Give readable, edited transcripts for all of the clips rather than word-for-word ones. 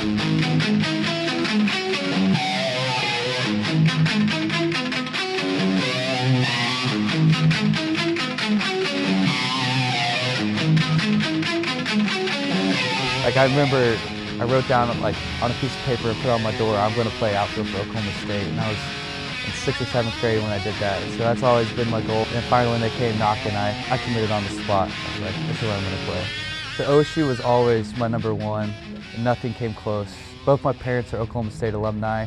Like I remember I wrote down like on a piece of paper and put on my door, I'm going to play outfield for Oklahoma State. And I was in 6th or 7th grade when I did that. So that's always been my goal. And finally when they came knocking, I committed on the spot. I was like, this is what I'm going to play. So OSU was always my number one. And nothing came close. Both my parents are Oklahoma State alumni.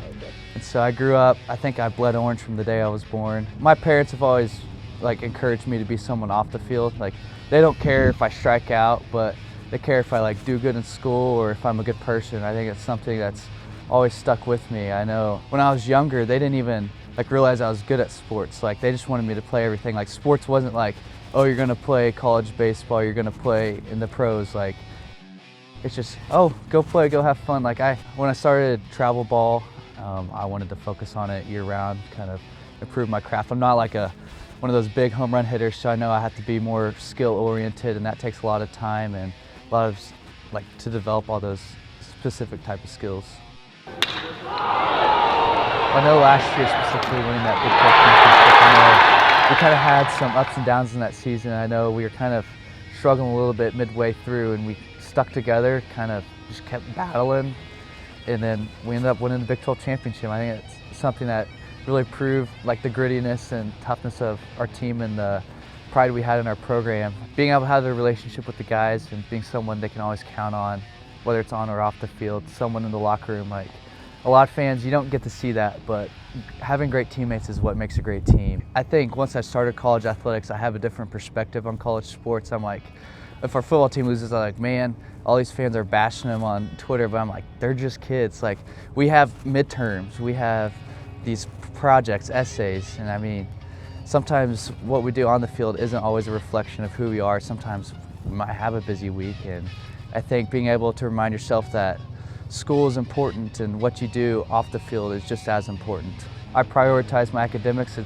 And so I grew up, I think I bled orange from the day I was born. My parents have always like encouraged me to be someone off the field. Like they don't care if I strike out, but they care if I like do good in school or if I'm a good person. I think it's something that's always stuck with me. I know when I was younger, they didn't even like realize I was good at sports. Like they just wanted me to play everything. Like sports wasn't like, oh, you're gonna play college baseball, you're gonna play in the pros. Like it's just, oh, go play, go have fun. Like when I started travel ball, I wanted to focus on it year round, kind of improve my craft. I'm not like one of those big home run hitters, so I know I have to be more skill oriented, and that takes a lot of time and a lot of like to develop all those specific type of skills. I know last year specifically winning that Big 12 championship, I know we kind of had some ups and downs in that season. I know we were kind of struggling a little bit midway through, and we stuck together, kind of just kept battling, and then we ended up winning the Big 12 championship. I think it's something that really proved like the grittiness and toughness of our team and the pride we had in our program. Being able to have a relationship with the guys and being someone they can always count on, whether it's on or off the field, someone in the locker room. Like a lot of fans, you don't get to see that, but having great teammates is what makes a great team. I think once I started college athletics, I have a different perspective on college sports. I'm like, if our football team loses, I'm like, man, all these fans are bashing them on Twitter, but I'm like, they're just kids. Like we have midterms, we have these projects, essays, and I mean, sometimes what we do on the field isn't always a reflection of who we are. Sometimes we might have a busy week, and I think being able to remind yourself that school is important and what you do off the field is just as important. I prioritize my academics.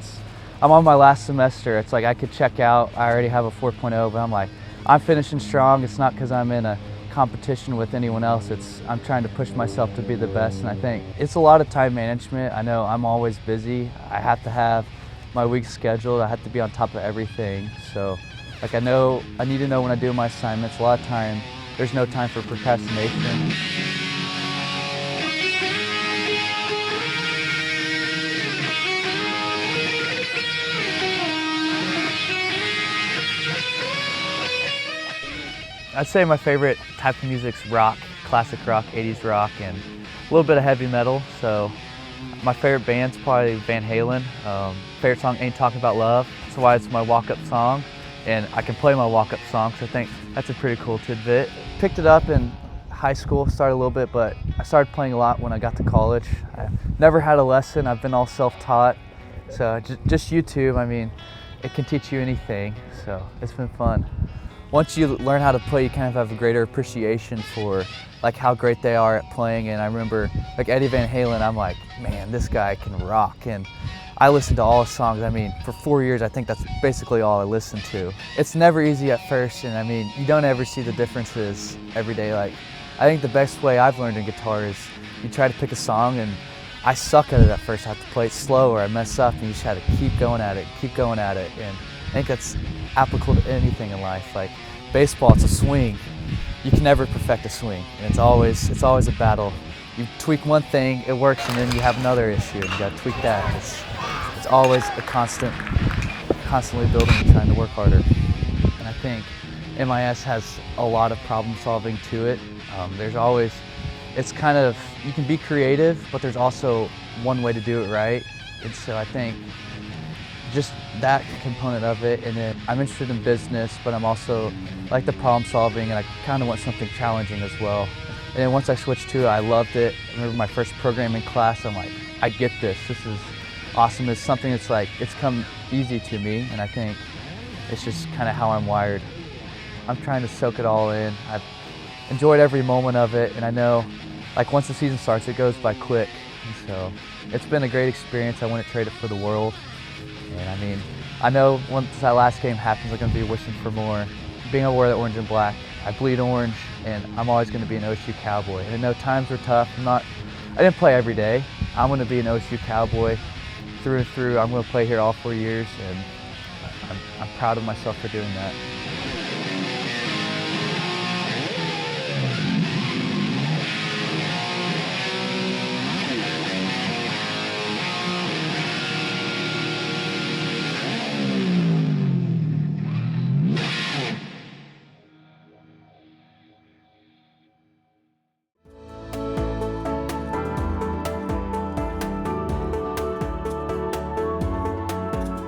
I'm on my last semester. It's like I could check out. I already have a 4.0, but I'm like, I'm finishing strong. It's not because I'm in a competition with anyone else. I'm trying to push myself to be the best, and I think it's a lot of time management. I know I'm always busy. I have to have my week scheduled. I have to be on top of everything. So like I know I need to know when I do my assignments. A lot of time there's no time for procrastination. I'd say my favorite type of music's rock, classic rock, 80s rock, and a little bit of heavy metal. So my favorite band's probably Van Halen. Favorite song, Ain't Talking About Love. That's why it's my walk-up song, and I can play my walk-up song, so I think that's a pretty cool tidbit. Picked it up in high school, started a little bit, but I started playing a lot when I got to college. I never had a lesson. I've been all self-taught, so just YouTube. I mean, it can teach you anything, so it's been fun. Once you learn how to play, you kind of have a greater appreciation for like how great they are at playing. And I remember like Eddie Van Halen, I'm like, man, this guy can rock. And I listened to all his songs. I mean, for 4 years, I think that's basically all I listened to. It's never easy at first, and I mean, you don't ever see the differences every day. Like, I think the best way I've learned in guitar is you try to pick a song, and I suck at it at first. I have to play it slow or I mess up, and you just have to keep going at it. And I think that's applicable to anything in life. Like baseball, it's a swing. You can never perfect a swing, and it's always a battle. You tweak one thing, it works, and then you have another issue, and you got to tweak that. It's always a constantly building and trying to work harder. And I think MIS has a lot of problem solving to it. It's kind of, you can be creative, but there's also one way to do it right. And so I think just that component of it, and then I'm interested in business, but I'm also like the problem solving, and I kind of want something challenging as well. And then once I switched to it, I loved it. I remember my first programming class, I'm like, I get this. This is awesome. It's something that's like, it's come easy to me, and I think it's just kind of how I'm wired. I'm trying to soak it all in. I've enjoyed every moment of it, and I know like once the season starts, it goes by quick. And so it's been a great experience. I wouldn't trade it for the world. And I mean, I know once that last game happens, I'm going to be wishing for more. Being able to wear the orange and black, I bleed orange, and I'm always going to be an OSU Cowboy. And I know times are tough. I didn't play every day. I'm going to be an OSU Cowboy through and through. I'm going to play here all 4 years, and I'm proud of myself for doing that.